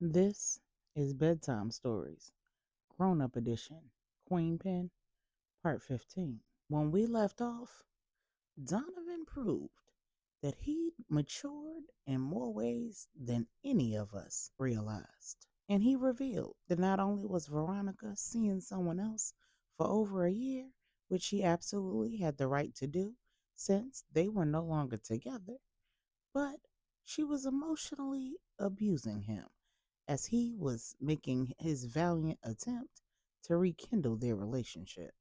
This is Bedtime Stories, Grownup Edition, Queenpin, Part 15. When we left off, Donovan proved that he'd matured in more ways than any of us realized. And he revealed that not only was Veronica seeing someone else for over a year, which she absolutely had the right to do since they were no longer together, but she was emotionally abusing him as he was making his valiant attempt to rekindle their relationship.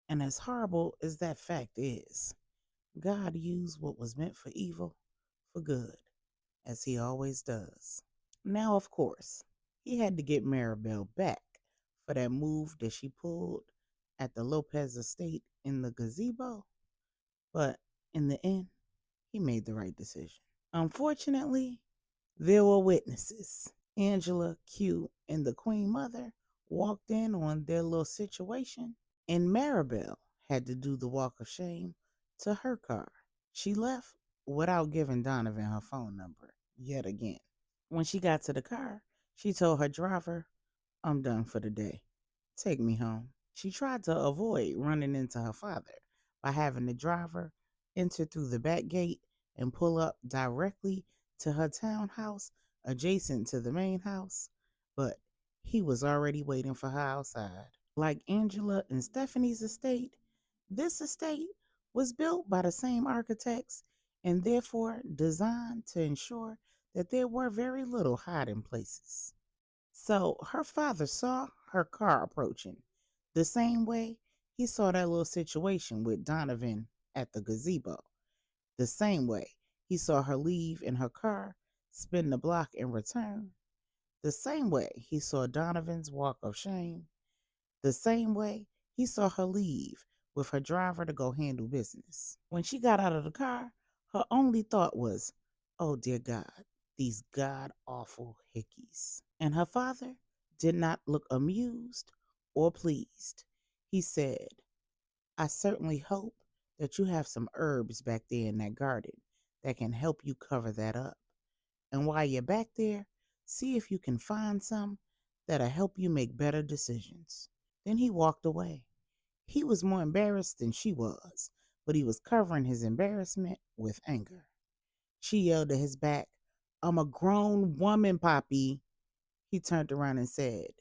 And as horrible as that fact is, God used what was meant for evil for good, as he always does. Now, of course, he had to get Maribel back for that move that she pulled at the Lopez estate in the gazebo, but in the end, he made the right decision. Unfortunately, there were witnesses. Angela, Q, and the Queen Mother walked in on their little situation, and Maribel had to do the walk of shame to her car. She left without giving Donovan her phone number yet again. When she got to the car, she told her driver, "I'm done for the day. Take me home." She tried to avoid running into her father by having the driver enter through the back gate and pull up directly to her townhouse adjacent to the main house, but he was already waiting for her outside. Like Angela and Stephanie's estate, this estate was built by the same architects and therefore designed to ensure that there were very little hiding places. So her father saw her car approaching the same way he saw that little situation with Donovan at the gazebo. The same way he saw her leave in her car, spin the block, and return. The same way he saw Donovan's walk of shame. The same way he saw her leave with her driver to go handle business. When she got out of the car, her only thought was, "Oh dear God, these god awful hickeys." And her father did not look amused or pleased. He said, "I certainly hope that you have some herbs back there in that garden that can help you cover that up. And while you're back there, see if you can find some that'll help you make better decisions." Then he walked away. He was more embarrassed than she was, but he was covering his embarrassment with anger. She yelled at his back, "I'm a grown woman, Poppy." He turned around and said,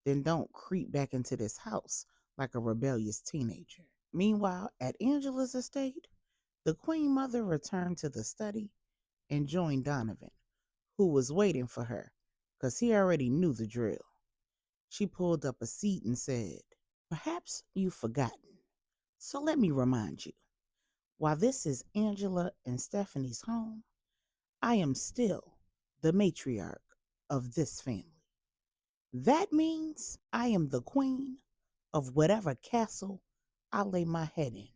"Then don't creep back into this house like a rebellious teenager." Meanwhile, at Angela's estate, the Queen Mother returned to the study and joined Donovan, who was waiting for her because he already knew the drill. She pulled up a seat and said, "Perhaps you've forgotten, so let me remind you. While this is Angela and Stephanie's home, I am still the matriarch of this family. That means I am the queen of whatever castle I lay my head in.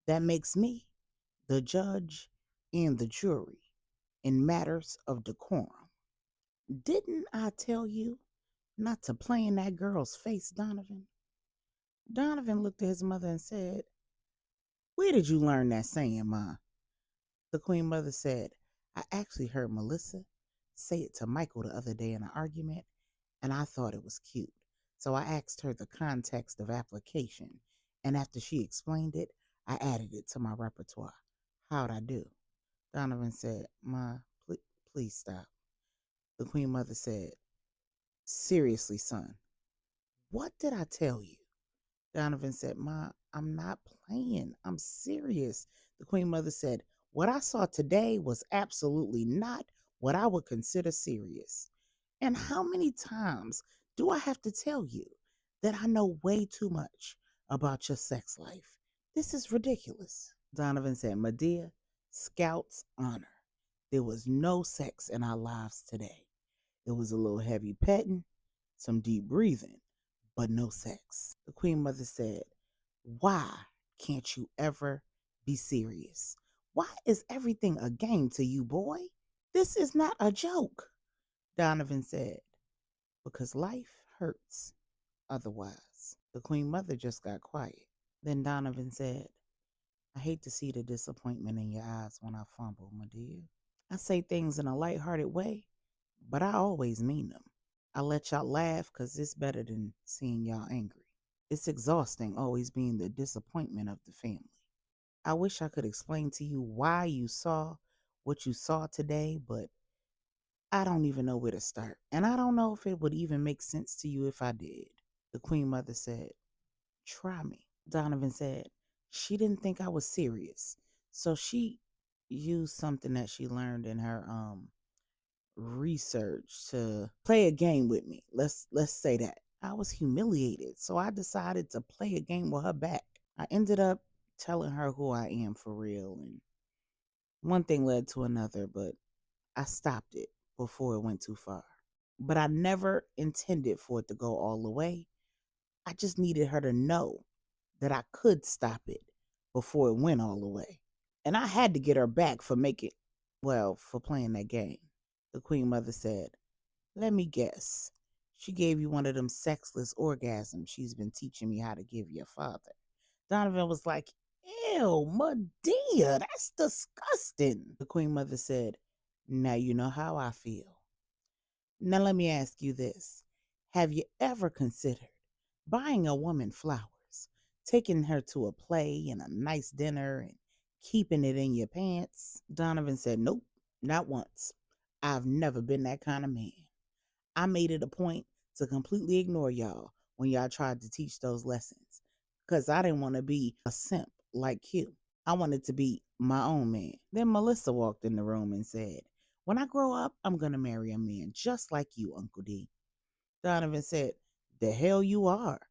That makes me the judge and the jury in matters of decorum. Didn't I tell you not to play in that girl's face, Donovan?" Donovan looked at his mother and said, "Where did you learn that saying, Ma?" The Queen Mother said, "I actually heard Melissa say it to Michael the other day in an argument, and I thought it was cute. So I asked her the context of application, and after she explained it, I added it to my repertoire. How'd I do?" Donovan said, "Ma, please stop." The Queen Mother said, "Seriously, son, what did I tell you?" Donovan said, "Ma, I'm not playing. I'm serious." The Queen Mother said, "What I saw today was absolutely not what I would consider serious. And how many times do I have to tell you that I know way too much about your sex life? This is ridiculous." Donovan said, "My dear, Scout's honor. There was no sex in our lives today. It was a little heavy petting, some deep breathing, but no sex." The Queen Mother said, "Why can't you ever be serious? Why is everything a game to you, boy? This is not a joke." Donovan said, "Because life hurts otherwise." The Queen Mother just got quiet. Then Donovan said, "I hate to see the disappointment in your eyes when I fumble, my dear. I say things in a lighthearted way, but I always mean them. I let y'all laugh because it's better than seeing y'all angry. It's exhausting always being the disappointment of the family. I wish I could explain to you why you saw what you saw today, but I don't even know where to start. And I don't know if it would even make sense to you if I did. The Queen Mother said, "Try me." Donovan said, "She didn't think I was serious. So she used something that she learned in her research to play a game with me. Let's say that. I was humiliated, so I decided to play a game with her back. I ended up telling her who I am for real, and one thing led to another, but I stopped it before it went too far. But I never intended for it to go all the way. I just needed her to know that I could stop it before it went all the way. And I had to get her back for for playing that game." The Queen Mother said, "Let me guess. She gave you one of them sexless orgasms she's been teaching me how to give your father." Donovan was like, "Ew, Medea, that's disgusting." The Queen Mother said, "Now you know how I feel. Now let me ask you this. Have you ever considered buying a woman flowers, taking her to a play and a nice dinner and keeping it in your pants?" Donovan said, "Nope, not once. I've never been that kind of man. I made it a point to completely ignore y'all when y'all tried to teach those lessons because I didn't want to be a simp like Q. I wanted to be my own man." Then Melissa walked in the room and said, "When I grow up, I'm going to marry a man just like you, Uncle D." Donovan said, "The hell you are.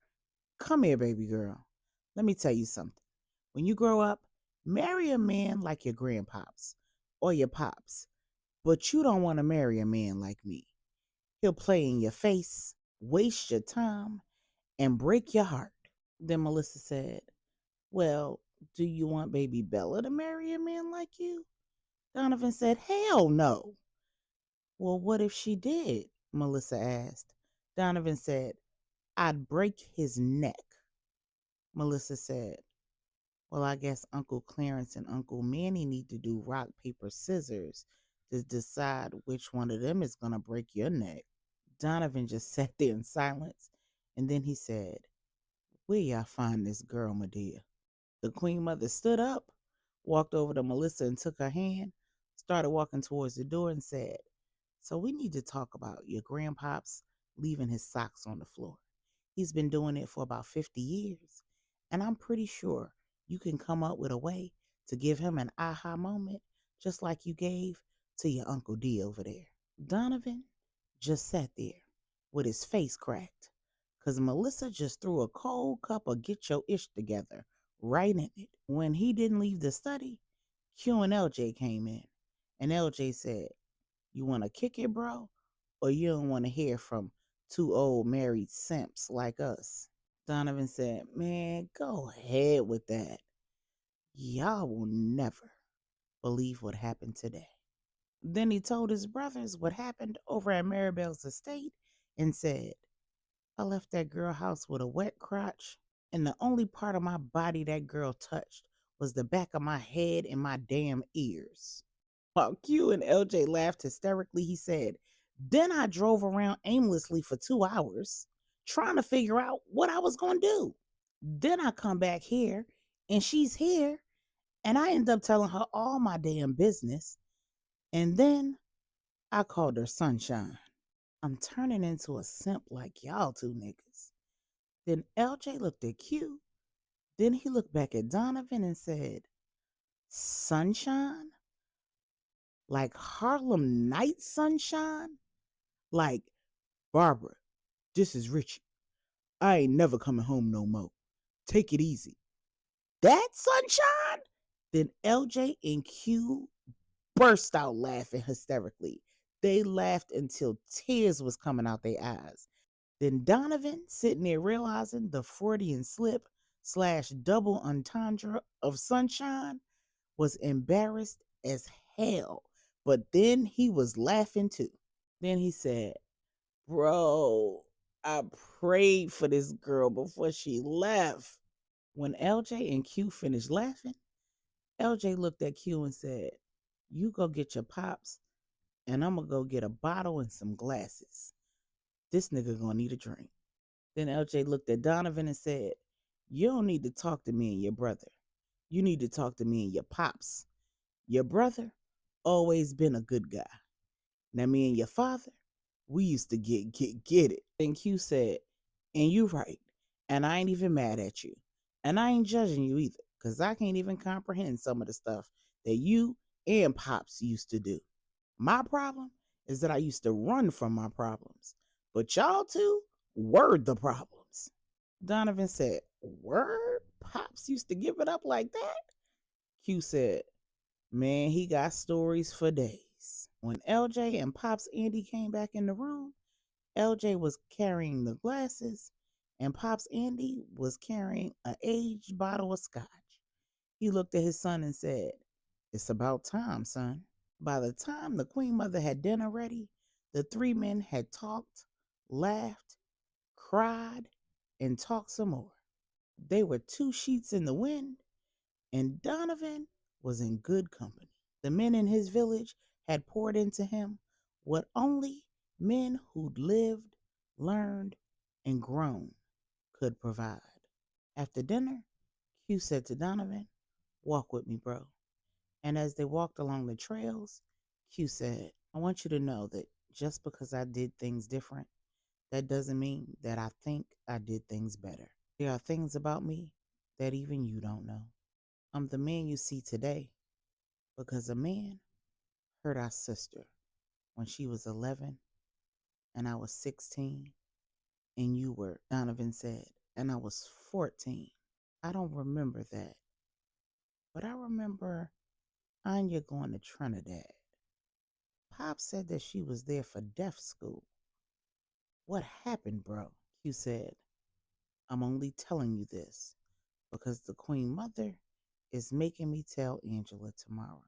Come here, baby girl. Let me tell you something. When you grow up, marry a man like your grandpops or your pops, but you don't want to marry a man like me. He'll play in your face, waste your time, and break your heart." Then Melissa said, "Well, do you want baby Bella to marry a man like you?" Donovan said, "Hell no." "Well, what if she did?" Melissa asked. Donovan said, "I'd break his neck." Melissa said, "Well, I guess Uncle Clarence and Uncle Manny need to do rock, paper, scissors to decide which one of them is going to break your neck." Donovan just sat there in silence, and then he said, "Where y'all find this girl, Medea?" The Queen Mother stood up, walked over to Melissa and took her hand, started walking towards the door and said, "So we need to talk about your grandpops leaving his socks on the floor. He's been doing it for about 50 years, and I'm pretty sure you can come up with a way to give him an aha moment just like you gave to your Uncle D over there." Donovan just sat there with his face cracked because Melissa just threw a cold cup of get your ish together right in it. When he didn't leave the study, Q and LJ came in, and LJ said, "You want to kick it, bro? Or you don't want to hear from two old married simps like us?" Donovan said, "Man, go ahead with that. Y'all will never believe what happened today." Then he told his brothers what happened over at Maribel's estate and said, "I left that girl house with a wet crotch, and the only part of my body that girl touched was the back of my head and my damn ears." While Q and LJ laughed hysterically, he said, "Then I drove around aimlessly for 2 hours trying to figure out what I was going to do. Then I come back here and she's here and I end up telling her all my damn business. And then I called her Sunshine. I'm turning into a simp like y'all two niggas." Then LJ looked at Q. Then he looked back at Donovan and said, "Sunshine? Like Harlem Night sunshine? Like, Barbara, this is Richie. I ain't never coming home no more. Take it easy. That sunshine?" Then LJ and Q burst out laughing hysterically. They laughed until tears was coming out their eyes. Then Donovan, sitting there realizing the Freudian slip slash double entendre of sunshine, was embarrassed as hell. But then he was laughing too. Then he said, "Bro, I prayed for this girl before she left." When LJ and Q finished laughing, LJ looked at Q and said, "You go get your pops and I'm gonna go get a bottle and some glasses. This nigga gonna need a drink. Then LJ looked at Donovan and said, "You don't need to talk to me and your brother. You need to talk to me and your pops. Your brother always been a good guy. Now me and your father, we used to get it." Then Q said, "And you right. And I ain't even mad at you. And I ain't judging you either, because I can't even comprehend some of the stuff that you and Pops used to do. My problem is that I used to run from my problems. But y'all two were the problems." Donovan said, "Word? Pops used to give it up like that?" Q said, "Man, he got stories for days." When LJ and Pops Andy came back in the room, LJ was carrying the glasses, and Pops Andy was carrying an aged bottle of scotch. He looked at his son and said, "It's about time, son." By the time the Queen Mother had dinner ready, the three men had talked, laughed, cried, and talked some more. They were two sheets in the wind, and Donovan was in good company. The men in his village had poured into him what only men who'd lived, learned, and grown could provide. After dinner, Q said to Donovan, "Walk with me, bro." And as they walked along the trails, Q said, "I want you to know that just because I did things different, that doesn't mean that I think I did things better. There are things about me that even you don't know. I'm the man you see today because a man hurt our sister when she was 11 and I was 16 and you were," Donovan said, "and I was 14. I don't remember that, but I remember Anya going to Trinidad. Pop said that she was there for deaf school. What happened, bro?" Q said, "I'm only telling you this because the Queen Mother is making me tell Angela tomorrow."